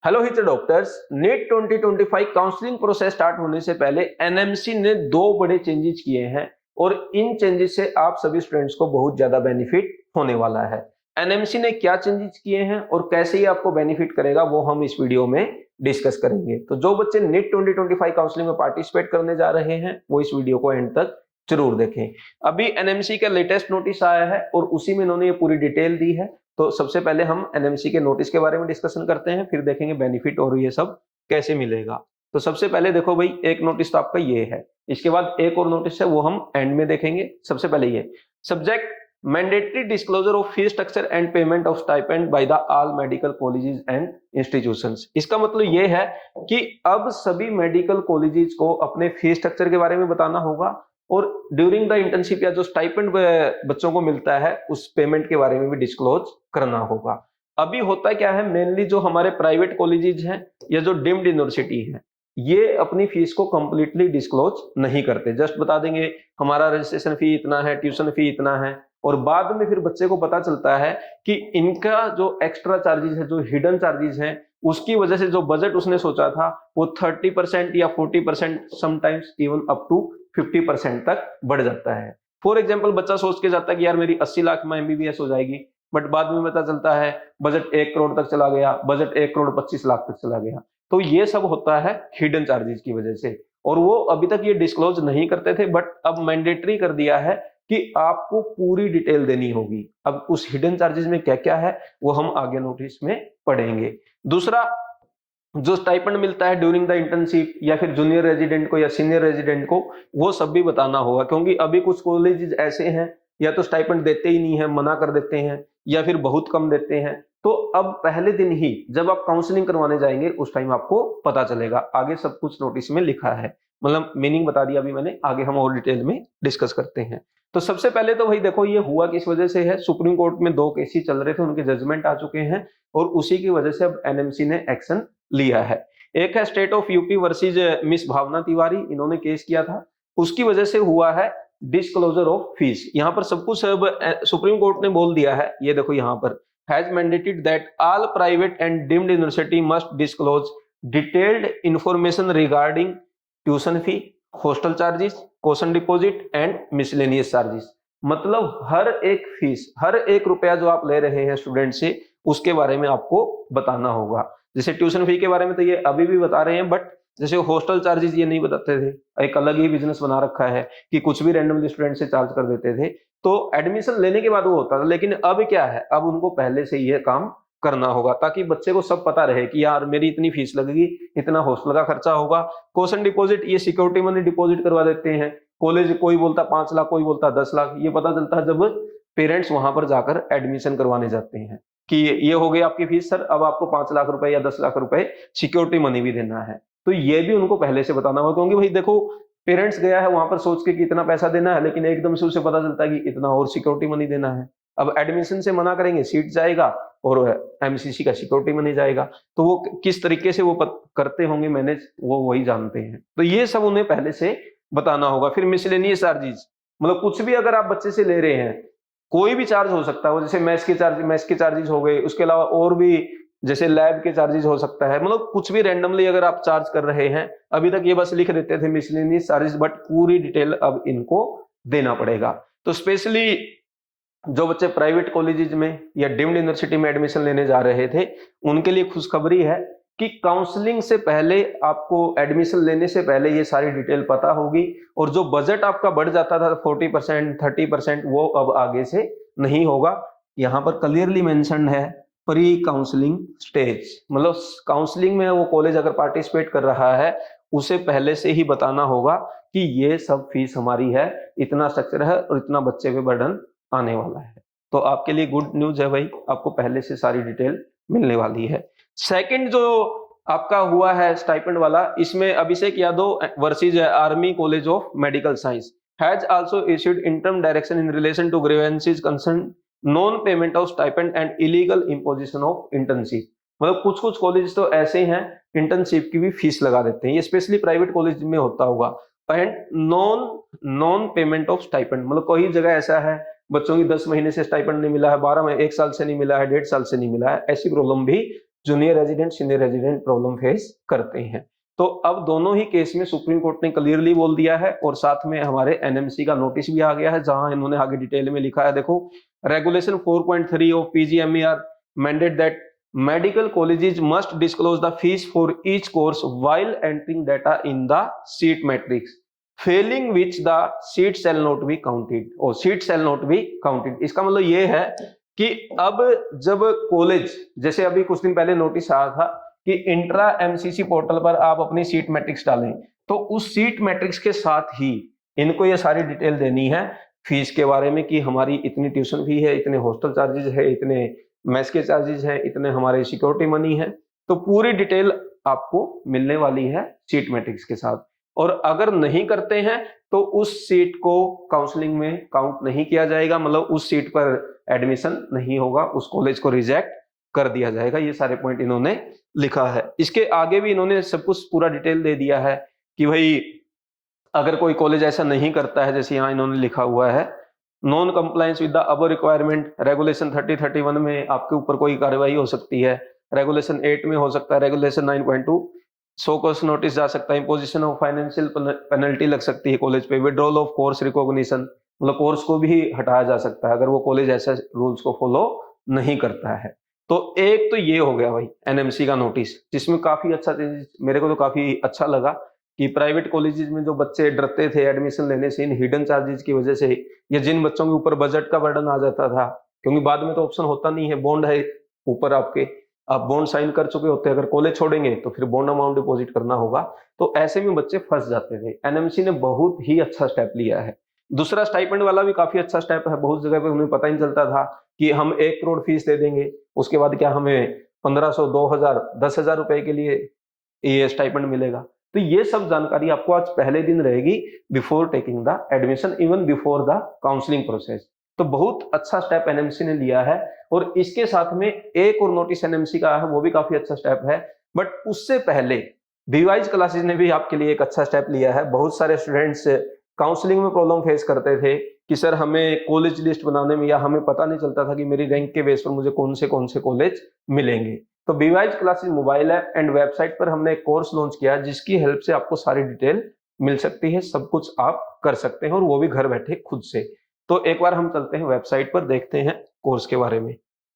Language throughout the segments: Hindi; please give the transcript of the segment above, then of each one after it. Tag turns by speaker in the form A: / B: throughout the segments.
A: हेलो हिटर doctors, NEET 2025 counselling process start होने से पहले एनएमसी ने दो बड़े चेंजेस किए हैं और इन चेंजेस से आप सभी स्टूडेंट्स को बहुत ज्यादा बेनिफिट होने वाला है। एनएमसी ने क्या चेंजेस किए हैं और कैसे ये आपको बेनिफिट करेगा वो हम इस वीडियो में डिस्कस करेंगे। तो जो बच्चे नीट 2025 काउंसलिंग में पार्टिसिपेट करने जा रहे हैं वो इस वीडियो को एंड तक जरूर देखें। अभी एनएमसी का लेटेस्ट नोटिस आया है और उसी में इन्होंने ये पूरी डिटेल दी है। तो सबसे पहले हम एनएमसी के नोटिस के बारे में डिस्कशन करते हैं, फिर देखेंगे बेनिफिट और ये सब कैसे मिलेगा। तो सबसे पहले देखो भाई, एक नोटिस तो आपका ये है, इसके बाद एक और नोटिस है वो हम एंड में देखेंगे। सबसे पहले ये subject mandatory disclosure of fee structure and payment of stipend by the all medical colleges and institutions. इसका मतलब ये है कि अब सभी मेडिकल कॉलेजेस को अपने फी स्ट्रक्चर के बारे में बताना होगा और ड्यूरिंग द इंटर्नशिप या जो स्टाइपेंड बच्चों को मिलता है उस पेमेंट के बारे में भी डिस्क्लोज करना होगा। अभी होता क्या है, मेनली जो हमारे प्राइवेट कॉलेजेस हैं या जो डीम्ड यूनिवर्सिटी है ये अपनी फीस को कंप्लीटली डिस्क्लोज नहीं करते। जस्ट बता देंगे हमारा रजिस्ट्रेशन फी इतना है, ट्यूशन फी इतना है, और बाद में फिर बच्चे को पता चलता है कि इनका जो एक्स्ट्रा चार्जेस है, जो हिडन चार्जेस हैं, उसकी वजह से जो बजट उसने सोचा था वो 30% या 40%, समटाइम्स इवन अप टू 50% तक बढ़ जाता है। फॉर एग्जाम्पल बच्चा सोच के जाता है कि यार मेरी 80 लाख में एमबीबीएस हो जाएगी, बट बाद में पता चलता है बजट 1 करोड़ तक चला गया, बजट 1 करोड़ 25 लाख तक चला गया। तो ये सब होता है हिडन चार्जेस की वजह से, और वो अभी तक ये डिस्क्लोज नहीं करते थे, बट अब मैंडेटरी कर दिया है कि आपको पूरी डिटेल देनी होगी। अब उस हिडन चार्जेस में क्या क्या है वो हम आगे नोटिस में पढ़ेंगे। दूसरा, जो स्टाइपेंड मिलता है ड्यूरिंग द इंटर्नशिप या फिर जूनियर रेजिडेंट को या सीनियर रेजिडेंट को, वो सब भी बताना होगा, क्योंकि अभी कुछ कॉलेजेस ऐसे हैं या तो स्टाइपेंड देते ही नहीं है, मना कर देते हैं, या फिर बहुत कम देते हैं। तो अब पहले दिन ही जब आप काउंसलिंग करवाने जाएंगे उस टाइम आपको पता चलेगा। आगे सब कुछ नोटिस में लिखा है, मतलब मीनिंग बता दिया अभी मैंने, आगे हम और डिटेल में डिस्कस करते हैं। तो सबसे पहले तो भाई देखो ये हुआ किस वजह से है। सुप्रीम कोर्ट में 2 केसेस चल रहे थे, उनके जजमेंट आ चुके हैं और उसी की वजह से अब एनएमसी ने एक्शन लिया है। एक है state of UP versus miss Bhavna Tiwari, इन्होंने केस किया था, उसकी वजह से हुआ है डिस्क्लोजर ऑफ फीस। यहाँ पर सब कुछ अब सुप्रीम कोर्ट ने बोल दिया है। ये देखो यहाँ पर has mandated that all private and deemed university must disclose detailed information regarding tuition fee, hostel charges, question deposit and miscellaneous charges. मतलब हर एक फीस, हर एक रुपया जो आप ले रहे हैं स्टूडेंट से, उसके बारे में आपको बताना होगा। जैसे ट्यूशन फी के बारे में तो ये अभी भी बता रहे हैं, बट जैसे हॉस्टल चार्जेस ये नहीं बताते थे, एक अलग ही बिजनेस बना रखा है कि कुछ भी रैंडमली स्टूडेंट से चार्ज कर देते थे, तो एडमिशन लेने के बाद वो होता था। लेकिन अब क्या है, अब उनको पहले से ये काम करना होगा ताकि बच्चे को सब पता रहे कि यार मेरी इतनी फीस लगेगी, इतना हॉस्टल का खर्चा होगा। क्वेश्चन डिपॉजिट, ये सिक्योरिटी मनी डिपॉजिट करवा देते हैं कॉलेज, कोई बोलता 5 लाख, कोई बोलता 10 लाख। ये पता चलता है जब पेरेंट्स वहां पर जाकर एडमिशन करवाने जाते हैं कि ये हो गई आपकी फीस सर, अब आपको 5 लाख रुपए या 10 लाख रुपए सिक्योरिटी मनी भी देना है। तो ये भी उनको पहले से बताना होगा, क्योंकि भाई देखो पेरेंट्स गया है वहां पर सोच के कि इतना पैसा देना है, लेकिन एकदम से उसे पता चलता है कि इतना और सिक्योरिटी मनी देना है। अब एडमिशन से मना करेंगे, सीट जाएगा और एमसीसी का सिक्योरिटी मनी जाएगा। तो वो किस तरीके से वो करते होंगे मैनेज, वो वही जानते हैं। तो ये सब उन्हें पहले से बताना होगा। फिर मिसलेनियस चार्जेस, मतलब कुछ भी अगर आप बच्चे से ले रहे हैं, कोई भी चार्ज हो सकता है, जैसे मैथ्स के चार्जेस हो गए, उसके अलावा और भी जैसे लैब के चार्जेस हो सकता है, मतलब कुछ भी रैंडमली अगर आप चार्ज कर रहे हैं। अभी तक ये बस लिख देते थे मिसलेनियस चार्जेस, बट पूरी डिटेल अब इनको देना पड़ेगा। तो स्पेशली जो बच्चे प्राइवेट कॉलेजेस में या डीम्ड यूनिवर्सिटी में एडमिशन लेने जा रहे थे, उनके लिए खुशखबरी है कि काउंसलिंग से पहले, आपको एडमिशन लेने से पहले ये सारी डिटेल पता होगी, और जो बजट आपका बढ़ जाता था 40% 30%, वो अब आगे से नहीं होगा। यहाँ पर क्लियरली मेंशन है प्री काउंसलिंग स्टेज, मतलब काउंसलिंग में वो कॉलेज अगर पार्टिसिपेट कर रहा है उसे पहले से ही बताना होगा कि ये सब फीस हमारी है, इतना स्ट्रक्चर है और इतना बच्चे पे बर्डन आने वाला है। तो आपके लिए गुड न्यूज है भाई, आपको पहले से सारी डिटेल मिलने वाली है। सेकंड जो आपका हुआ है स्टाइपेंड वाला, इसमें Abhishek Yadav versus army college of medical science has also issued interim direction in relation to grievances concern non payment of stipend and illegal imposition of internship. मतलब कुछ कुछ कॉलेज तो ऐसे हैं इंटर्नशिप की भी फीस लगा देते हैं, ये स्पेशली प्राइवेट कॉलेज में होता होगा। And non payment of stipend, मतलब कोई जगह ऐसा है बच्चों की 10 महीने से स्टाइपेंड नहीं मिला है, 12 महीने, 1 साल से नहीं मिला है, 1.5 साल से नहीं मिला है, ऐसी प्रॉब्लम भी junior resident senior resident problem face करते हैं। तो अब दोनों ही केस में सुप्रीम कोर्ट ने क्लियरली बोल दिया है और साथ में हमारे एनएमसी का नोटिस भी आ गया है, जहां इन्होंने आगे डिटेल में लिखा है। देखो, regulation 4.3 of PGMER mandate that medical colleges must disclose the fees for each course while entering data in the seat matrix, failing which the seat shall not be counted और seat shall not be counted. इसका मतलब ये है कि अब जब कॉलेज, जैसे अभी कुछ दिन पहले नोटिस आया था कि इंट्रा एमसीसी पोर्टल पर आप अपनी सीट मैट्रिक्स डालें, तो उस सीट मैट्रिक्स के साथ ही इनको ये सारी डिटेल देनी है फीस के बारे में कि हमारी इतनी ट्यूशन फी है, इतने हॉस्टल चार्जेस है, इतने मेस के चार्जेस हैं, इतने हमारे सिक्योरिटी मनी है। तो पूरी डिटेल आपको मिलने वाली है सीट मैट्रिक्स के साथ। और अगर नहीं करते हैं तो उस सीट को काउंसलिंग में काउंट नहीं किया जाएगा, मतलब उस सीट पर एडमिशन नहीं होगा, उस कॉलेज को रिजेक्ट कर दिया जाएगा। ये सारे पॉइंट इन्होंने लिखा है। इसके आगे भी इन्होंने सब कुछ पूरा डिटेल दे दिया है कि भाई अगर कोई कॉलेज ऐसा नहीं करता है, जैसे यहाँ इन्होंने लिखा हुआ है, non compliance with the above requirement, regulation 3031 में आपके ऊपर कोई कार्रवाई हो सकती है, रेगुलेशन 8 में हो सकता है, रेगुलेशन 9.2 सो कॉस्ट नोटिस जा सकता है, इम्पोजिशन ऑफ फाइनेंशियल पेनल्टी लग सकती है कॉलेज पे, विड्रॉल ऑफ कोर्स रिकॉग्निशन, मतलब कोर्स को भी हटाया जा सकता है अगर वो कॉलेज ऐसे रूल्स को फॉलो नहीं करता है। तो एक तो ये हो गया भाई एनएमसी का नोटिस, जिसमें काफी अच्छा, मेरे को तो काफी अच्छा लगा कि प्राइवेट कॉलेजेस में जो बच्चे डरते थे एडमिशन लेने से इन हिडन चार्जेस की वजह से, या जिन बच्चों के ऊपर बजट का बर्डन आ जाता था, क्योंकि बाद में तो ऑप्शन होता नहीं है, बॉन्ड है ऊपर आपके, आप बॉन्ड साइन कर चुके होते हैं, अगर कॉलेज छोड़ेंगे तो फिर बॉन्ड अमाउंट डिपॉजिट करना होगा, तो ऐसे में बच्चे फंस जाते थे। एनएमसी ने बहुत ही अच्छा स्टेप लिया है। दूसरा स्टाइपेंड वाला भी काफी अच्छा स्टेप है। बहुत जगह पे उन्हें पता ही नहीं चलता था कि हम 1 करोड़ फीस दे देंगे, उसके बाद क्या हमें 1500, 2000, 10,000 रुपए के लिए ये स्टाइपेंड मिलेगा। तो ये सब जानकारी आपको आज पहले दिन रहेगी before taking the admission, even before the counselling process. तो बहुत अच्छा स्टेप एनएमसी ने लिया है। और इसके साथ में एक और नोटिस एनएमसी का है, वो भी काफी अच्छा स्टेप है। बट उससे पहले बीवाइज क्लासेस ने भी आपके लिए एक अच्छा स्टेप लिया है। बहुत सारे स्टूडेंट्स काउंसलिंग में प्रॉब्लम फेस करते थे कि सर हमें कॉलेज लिस्ट बनाने में, या हमें पता नहीं चलता था कि मेरी रैंक के बेस पर मुझे कौन से कॉलेज मिलेंगे। तो BeWise classes mobile app and website पर हमने एक कोर्स लॉन्च किया जिसकी हेल्प से आपको सारी डिटेल मिल सकती है, सब कुछ आप कर सकते हैं और वो भी घर बैठे खुद से। तो एक बार हम चलते हैं वेबसाइट पर, देखते हैं कोर्स के बारे में।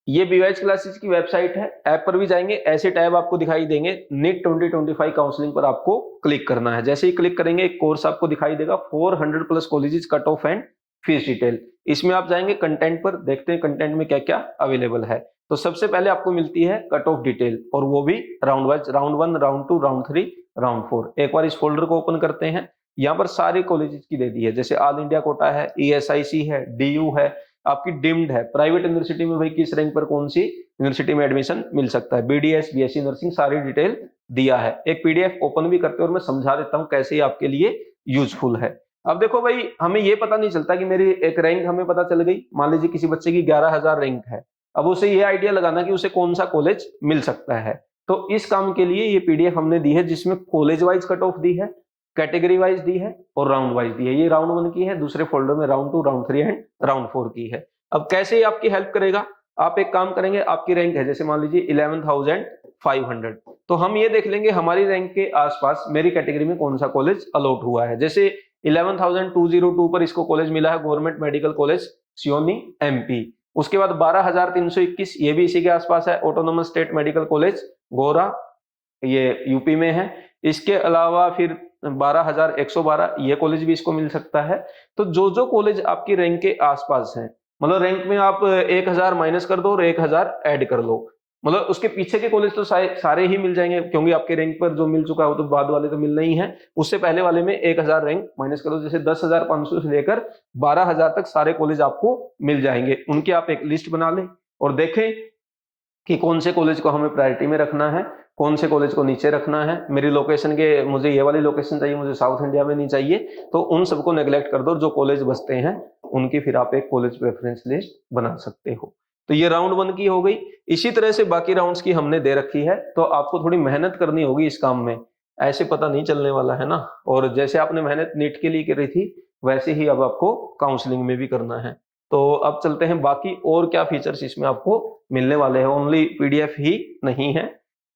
A: ये बीवाइज क्लासेस की वेबसाइट है। ऐप पर भी जाएंगे, ऐसे टैब आपको दिखाई देंगे। नीट 2025 काउंसलिंग पर आपको क्लिक करना है। जैसे ही क्लिक करेंगे एक कोर्स आपको दिखाई देगा, 400 plus colleges, cut off and fees detail. इसमें आप जाएंगे कंटेंट पर, देखते हैं कंटेंट में क्या क्या अवेलेबल है। तो सबसे पहले आपको मिलती है कट ऑफ डिटेल, और वो भी round wise, round 1, round 2, round 3, round 4। एक बार इस फोल्डर को ओपन करते हैं। यहाँ पर सारे कॉलेजेस की दे दी है, जैसे ऑल इंडिया कोटा है, ESIC है, DU है, आपकी डिम्ड है, प्राइवेट यूनिवर्सिटी में भाई किस रैंक पर कौन सी यूनिवर्सिटी में एडमिशन मिल सकता है, BDS, BSc नर्सिंग, सारी डिटेल दिया है। एक PDF ओपन भी करते हैं और मैं समझा देता हूँ कैसे ये आपके लिए यूजफुल है। अब देखो भाई, हमें ये पता नहीं चलता कि मेरी एक रैंक हमें पता चल गई, मान लीजिए किसी बच्चे की 11,000 रैंक है। अब उसे ये आइडिया लगाना कि उसे कौन सा कॉलेज मिल सकता है, तो इस काम के लिए ये PDF हमने दी है, जिसमें college wise cut of the है, कैटेगरी वाइज दी है और राउंड वाइज दी है। ये राउंड 1 की है, दूसरे फोल्डर में राउंड 2, राउंड 3 एंड राउंड 4 की है। अब कैसे आपकी हेल्प करेगा, आप एक काम करेंगे, आपकी रैंक है जैसे मान लीजिए 11,500, तो हम ये देख लेंगे हमारी रैंक के आसपास मेरी कैटेगरी में कौन सा कॉलेज अलॉट हुआ है। जैसे 11,202 पर इसको कॉलेज मिला है government medical college Seoni MP। उसके बाद 12,321 ये भी इसी के आसपास है, ऑटोनोमस स्टेट मेडिकल कॉलेज गोरा, ये यूपी में है। इसके अलावा फिर 12,112 ये कॉलेज भी इसको मिल सकता है। तो जो जो कॉलेज आपकी रैंक के आसपास है, मतलब रैंक में आप 1,000 माइनस कर दो और 1,000 ऐड कर लो, मतलब उसके पीछे के कॉलेज तो सारे ही मिल जाएंगे, क्योंकि आपके रैंक पर जो मिल चुका है वो तो बाद वाले तो मिलना ही है। उससे पहले वाले में 1,000 रैंक माइनस करो, जैसे 10,500 से लेकर 12,000 तक सारे कॉलेज आपको मिल जाएंगे। उनकी आप एक लिस्ट बना लें और देखें कि कौन से कॉलेज को हमें प्रायोरिटी में रखना है, कौन से कॉलेज को नीचे रखना है। मेरी लोकेशन के, मुझे ये वाली लोकेशन चाहिए, मुझे साउथ इंडिया में नहीं चाहिए, तो उन सबको नेग्लेक्ट कर दो। जो कॉलेज बचते हैं उनकी फिर आप एक कॉलेज प्रेफरेंस लिस्ट बना सकते हो। तो ये राउंड 1 की हो गई। इसी तरह से बाकी राउंड्स की हमने दे रखी है, तो आपको थोड़ी मेहनत करनी होगी इस काम में, ऐसे पता नहीं चलने वाला है ना। और जैसे आपने मेहनत नीट के लिए करी थी, वैसे ही अब आपको काउंसलिंग में भी करना है। तो अब चलते हैं बाकी और क्या फीचर्स इसमें आपको मिलने वाले हैं। ओनली पीडीएफ ही नहीं है,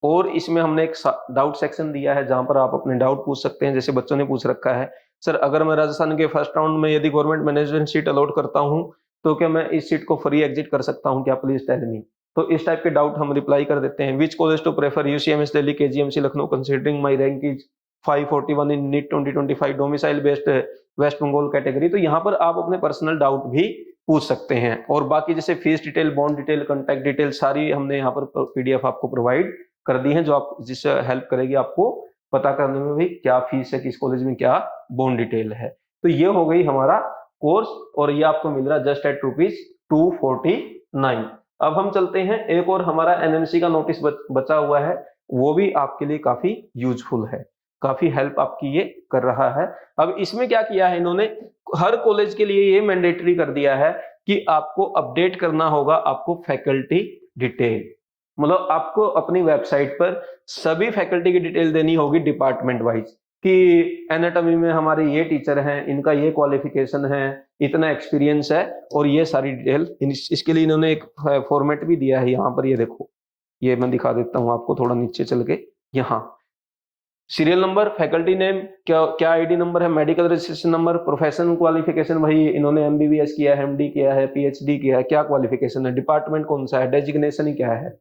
A: और इसमें हमने एक डाउट सेक्शन दिया है जहां पर आप अपने डाउट पूछ सकते हैं। जैसे बच्चों ने पूछ रखा है, सर अगर मैं राजस्थान के फर्स्ट राउंड में यदि गवर्नमेंट मैनेजमेंट सीट अलॉट करता हूं तो क्या मैं इस सीट को फ्री एग्जिट कर सकता हूं क्या, प्लीज टेल मी। तो इस टाइप के डाउट हम रिप्लाई कर देते हैं। Which college to prefer, UCMS Delhi, KGMC Lucknow, considering my rank is 541 in NEET 2025, domicile based West Bengal category. तो यहाँ पर आप अपने पर्सनल डाउट भी पूछ सकते हैं। और बाकी जैसे fees detail, bond detail, contact detail सारी हमने यहाँ पर पीडीएफ आपको प्रोवाइड कर दी है, जो आप जिससे हेल्प करेगी आपको पता करने में भी क्या फीस है, किस कॉलेज में क्या बॉन्ड डिटेल है। तो ये हो गई हमारा कोर्स, और ये आपको मिल रहा जस्ट एट ₹249। अब हम चलते हैं, एक और हमारा एनएमसी का नोटिस बचा हुआ है, वो भी आपके लिए काफी यूजफुल है, काफी हेल्प आपकी ये कर रहा है। अब इसमें क्या किया है इन्होंने, हर कॉलेज के लिए ये मैंडेटरी कर दिया है कि आपको अपडेट करना होगा आपको फैकल्टी डिटेल। मतलब आपको अपनी वेबसाइट पर सभी फैकल्टी की डिटेल देनी होगी डिपार्टमेंट वाइज, कि एनाटॉमी में हमारे ये टीचर हैं, इनका ये क्वालिफिकेशन है, इतना एक्सपीरियंस है, और ये सारी डिटेल। इसके लिए इन्होंने एक फॉर्मेट भी दिया है यहाँ पर, ये देखो, ये मैं दिखा देता हूँ आपको थोड़ा नीचे चल के। यहाँ सीरियल नंबर, फैकल्टी नेम, क्या क्या आईडी नंबर है, medical registration number, professional qualification, भाई इन्होंने एमबीबीएस किया है, एमडी किया है, पीएचडी किया है, क्या क्वालिफिकेशन है, डिपार्टमेंट कौन सा है, डेजिग्नेशन ही क्या है,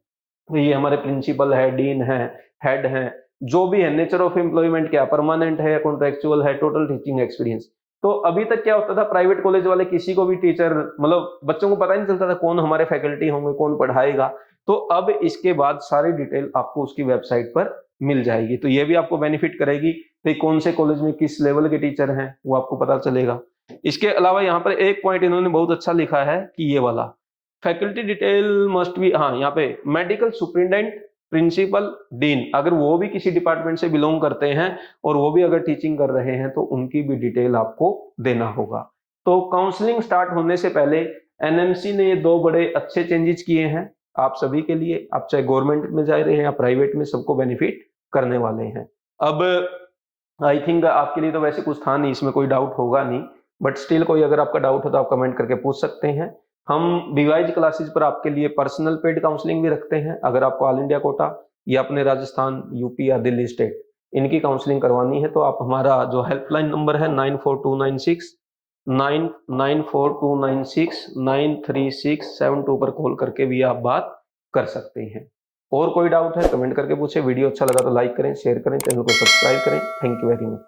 A: ये हमारे प्रिंसिपल है, डीन है, हेड है, जो भी है, नेचर ऑफ एम्प्लॉयमेंट क्या, परमानेंट है, कॉन्ट्रेक्चुअल है, टोटल टीचिंग एक्सपीरियंस। तो अभी तक क्या होता था, प्राइवेट कॉलेज वाले किसी को भी टीचर, मतलब बच्चों को पता ही नहीं चलता था कौन हमारे फैकल्टी होंगे, कौन पढ़ाएगा। तो अब इसके बाद सारी डिटेल आपको उसकी वेबसाइट पर मिल जाएगी। तो ये भी आपको बेनिफिट करेगी कि कौन से कॉलेज में किस लेवल के टीचर हैं, वो आपको पता चलेगा। इसके अलावा यहाँ पर एक पॉइंट इन्होंने बहुत अच्छा लिखा है कि ये वाला फैकल्टी डिटेल मस्ट बी, हाँ यहाँ पे मेडिकल सुपरिटेंडेंट, प्रिंसिपल, डीन, अगर वो भी किसी डिपार्टमेंट से बिलोंग करते हैं और वो भी अगर टीचिंग कर रहे हैं तो उनकी भी डिटेल आपको देना होगा। तो काउंसलिंग स्टार्ट होने से पहले एनएमसी ने ये 2 बड़े अच्छे चेंजेस किए हैं आप सभी के लिए। आप चाहे गवर्नमेंट में जा रहे हैं या प्राइवेट में, सबको बेनिफिट करने वाले हैं। अब आई थिंक आपके लिए तो वैसे कुछ था नहीं, इसमें कोई डाउट होगा नहीं, बट स्टिल कोई अगर आपका डाउट हो तो आप कमेंट करके पूछ सकते हैं। हम बीवाईज क्लासेस पर आपके लिए पर्सनल पेड काउंसलिंग भी रखते हैं। अगर आपको ऑल इंडिया कोटा या अपने राजस्थान, यूपी या दिल्ली स्टेट इनकी काउंसलिंग करवानी है तो आप हमारा जो हेल्पलाइन नंबर है 9429694296 पर कॉल करके भी आप बात कर सकते हैं। और कोई डाउट है कमेंट करके पूछे। वीडियो अच्छा लगा तो लाइक करें, शेयर करें, चैनल को सब्सक्राइब करें। Thank you very much.